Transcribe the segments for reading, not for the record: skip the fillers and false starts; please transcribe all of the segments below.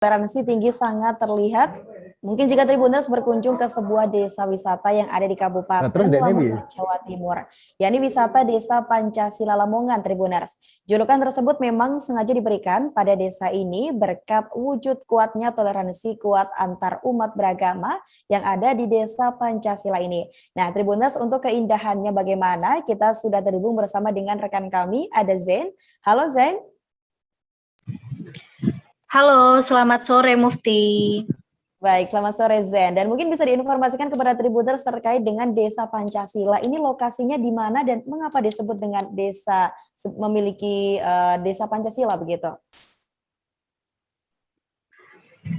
Toleransi tinggi sangat terlihat. Mungkin jika Tribuners berkunjung ke sebuah desa wisata yang ada di Kabupaten Lamongan, Jawa Timur, yakni wisata Desa Pancasila Lamongan, Tribuners. Julukan tersebut memang sengaja diberikan pada desa ini berkat wujud kuatnya toleransi kuat antar umat beragama yang ada di Desa Pancasila ini. Nah, Tribuners, untuk keindahannya bagaimana, kita sudah terhubung bersama dengan rekan kami, ada Zain. Halo Zain. Halo, selamat sore Mufti. Baik, selamat sore Zen. Dan mungkin bisa diinformasikan kepada Tribuners terkait dengan Desa Pancasila. Ini lokasinya di mana dan mengapa disebut dengan desa memiliki Desa Pancasila begitu?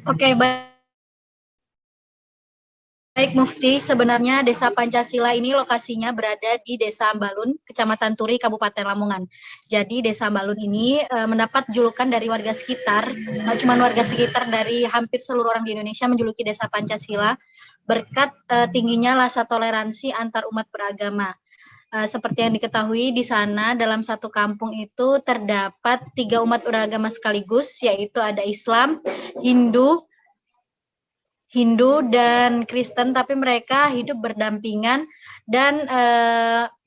Oke, baik Mufti, sebenarnya Desa Pancasila ini lokasinya berada di Desa Ambalun, Kecamatan Turi, Kabupaten Lamongan. Jadi Desa Ambalun ini mendapat julukan dari warga sekitar, cuma warga sekitar dari hampir seluruh orang di Indonesia menjuluki Desa Pancasila berkat tingginya rasa toleransi antar umat beragama. Seperti yang diketahui di sana dalam satu kampung itu terdapat 3 umat beragama sekaligus, yaitu ada Islam, Hindu dan Kristen, tapi mereka hidup berdampingan dan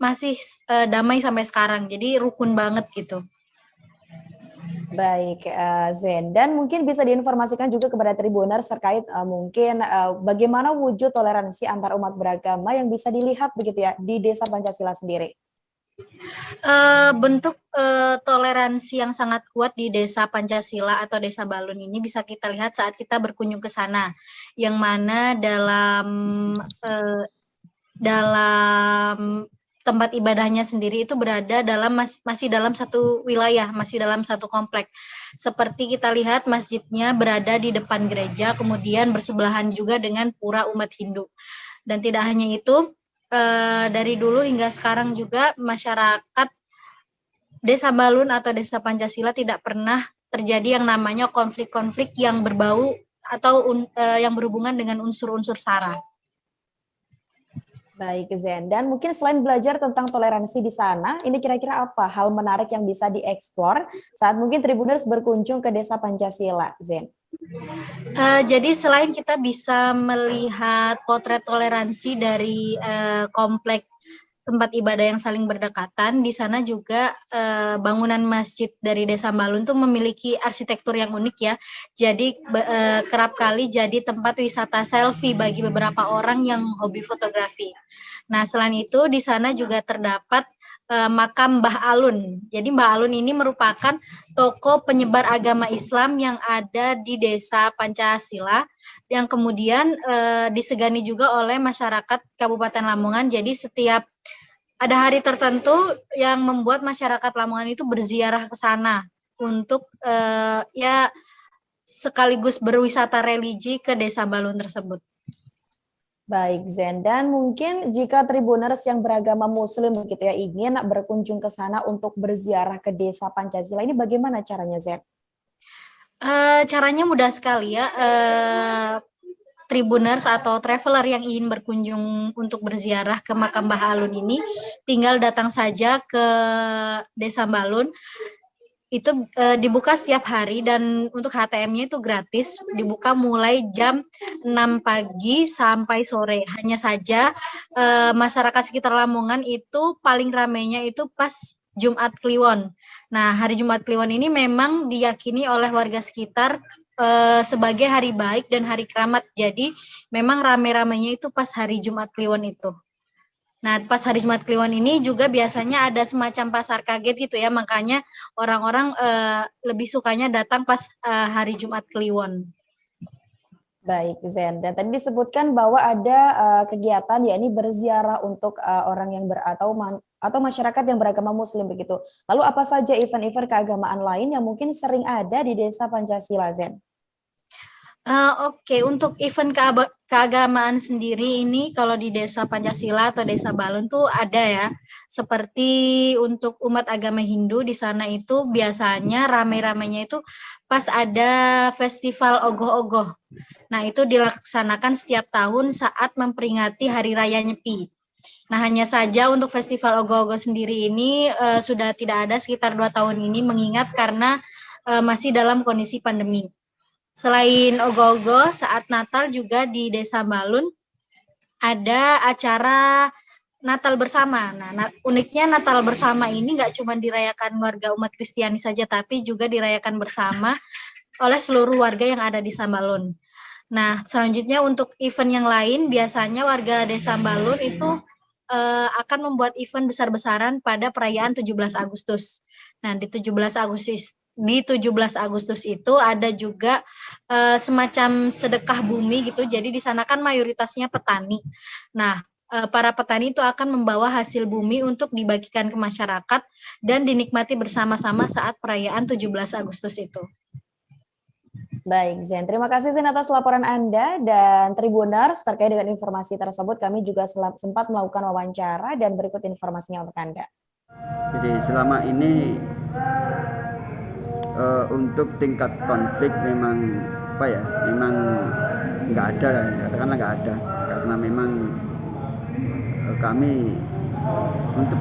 masih damai sampai sekarang. Jadi rukun banget gitu. Baik, Zen. Dan mungkin bisa diinformasikan juga kepada Tribuners terkait mungkin bagaimana wujud toleransi antar umat beragama yang bisa dilihat begitu ya di Desa Pancasila sendiri. Bentuk toleransi yang sangat kuat di Desa Pancasila atau Desa Balun ini bisa kita lihat saat kita berkunjung ke sana, yang mana dalam tempat ibadahnya sendiri itu berada masih dalam satu wilayah, masih dalam satu komplek. Seperti kita lihat masjidnya berada di depan gereja, kemudian bersebelahan juga dengan pura umat Hindu. Dan tidak hanya itu, dari dulu hingga sekarang juga masyarakat Desa Balun atau Desa Pancasila tidak pernah terjadi yang namanya konflik-konflik yang berbau atau yang berhubungan dengan unsur-unsur SARA. Baik, Zen. Dan mungkin selain belajar tentang toleransi di sana, ini kira-kira apa hal menarik yang bisa dieksplor saat mungkin Tribuners berkunjung ke Desa Pancasila, Zen? Jadi selain kita bisa melihat potret toleransi dari komplek tempat ibadah yang saling berdekatan, di sana juga bangunan masjid dari Desa Balun tuh memiliki arsitektur yang unik ya. Jadi kerap kali jadi tempat wisata selfie bagi beberapa orang yang hobi fotografi. Nah, selain itu di sana juga terdapat makam Mbah Alun. Jadi Mbah Alun ini merupakan tokoh penyebar agama Islam yang ada di Desa Pancasila yang kemudian disegani juga oleh masyarakat Kabupaten Lamongan. Jadi setiap ada hari tertentu yang membuat masyarakat Lamongan itu berziarah ke sana untuk ya sekaligus berwisata religi ke Desa Balun tersebut. Baik, Zen. Dan mungkin jika Tribuners yang beragama Muslim begitu ya ingin berkunjung ke sana untuk berziarah ke Desa Pancasila, ini bagaimana caranya, Zen? Caranya mudah sekali ya. Tribuners atau traveler yang ingin berkunjung untuk berziarah ke makam Mbah Alun ini tinggal datang saja ke Desa Balun. Itu dibuka setiap hari dan untuk HTM-nya itu gratis, dibuka mulai jam 6 pagi sampai sore. Hanya saja masyarakat sekitar Lamongan itu paling ramainya itu pas Jumat Kliwon. Nah, hari Jumat Kliwon ini memang diyakini oleh warga sekitar sebagai hari baik dan hari keramat. Jadi memang rame-ramenya itu pas hari Jumat Kliwon itu. Nah, pas hari Jumat Kliwon ini juga biasanya ada semacam pasar kaget gitu ya, makanya orang-orang lebih sukanya datang pas hari Jumat Kliwon. Baik, Zen. Dan tadi disebutkan bahwa ada kegiatan yakni berziarah untuk orang yang atau masyarakat yang beragama Muslim begitu. Lalu apa saja event-event keagamaan lain yang mungkin sering ada di Desa Pancasila, Zen? Oke, untuk event keagamaan sendiri ini kalau di Desa Pancasila atau Desa Balun tuh ada ya. Seperti untuk umat agama Hindu di sana itu biasanya rame-ramenya itu pas ada festival ogoh-ogoh. Nah, itu dilaksanakan setiap tahun saat memperingati Hari Raya Nyepi. Nah, hanya saja untuk festival ogoh-ogoh sendiri ini sudah tidak ada sekitar 2 tahun ini mengingat karena masih dalam kondisi pandemi. Selain ogoh-ogoh, saat Natal juga di Desa Balun ada acara Natal bersama. Nah, uniknya Natal bersama ini nggak cuma dirayakan warga umat Kristiani saja, tapi juga dirayakan bersama oleh seluruh warga yang ada di Sambalun. Nah, selanjutnya untuk event yang lain, biasanya warga Desa Sambalun itu akan membuat event besar-besaran pada perayaan 17 Agustus. Nah, di 17 Agustus itu ada juga semacam sedekah bumi gitu. Jadi di sana kan mayoritasnya petani. Nah, para petani itu akan membawa hasil bumi untuk dibagikan ke masyarakat dan dinikmati bersama-sama saat perayaan 17 Agustus itu. Baik, Zen. Terima kasih Zen atas laporan Anda, dan Tribuners terkait dengan informasi tersebut kami juga sempat melakukan wawancara dan berikut informasinya untuk Anda. Jadi selama ini untuk tingkat konflik memang memang nggak ada, katakanlah nggak ada, karena memang kami untuk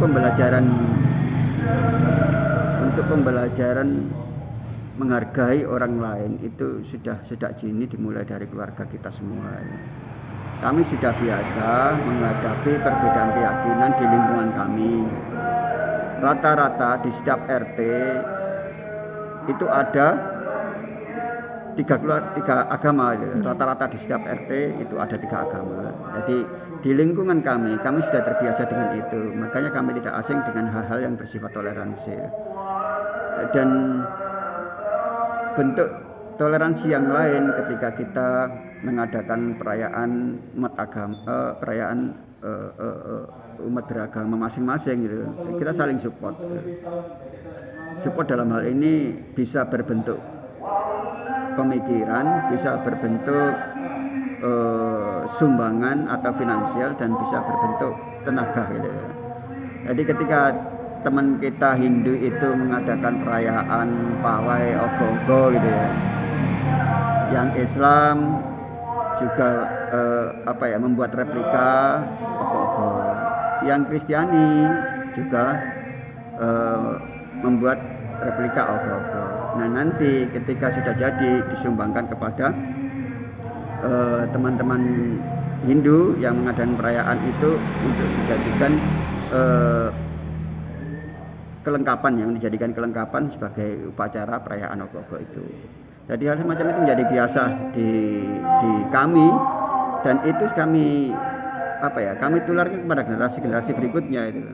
pembelajaran menghargai orang lain itu sudah sejak dini dimulai dari keluarga kita semua. Kami sudah biasa menghadapi perbedaan keyakinan di lingkungan kami. Rata-rata di setiap RT itu ada tiga agama. Rata-rata di setiap RT itu ada 3 agama. Jadi di lingkungan kami sudah terbiasa dengan itu. Makanya kami tidak asing dengan hal-hal yang bersifat toleransi. Dan bentuk toleransi yang lain ketika kita mengadakan perayaan umat beragama masing-masing gitu. Kita saling support. Support dalam hal ini bisa berbentuk pemikiran, bisa berbentuk sumbangan atau finansial, dan bisa berbentuk tenaga gitu. Jadi ketika teman kita Hindu itu mengadakan perayaan pawai ogoh-ogoh gitu ya, yang Islam juga membuat replika ogoh-ogoh, yang Kristiani juga membuat replika ogoh-ogoh. Nah, nanti ketika sudah jadi disumbangkan kepada teman-teman Hindu yang mengadakan perayaan itu untuk dijadikan kelengkapan sebagai upacara perayaan ogoh-ogoh itu. Jadi hal semacam itu menjadi biasa di kami, dan itu kami tularkan kepada generasi berikutnya itu.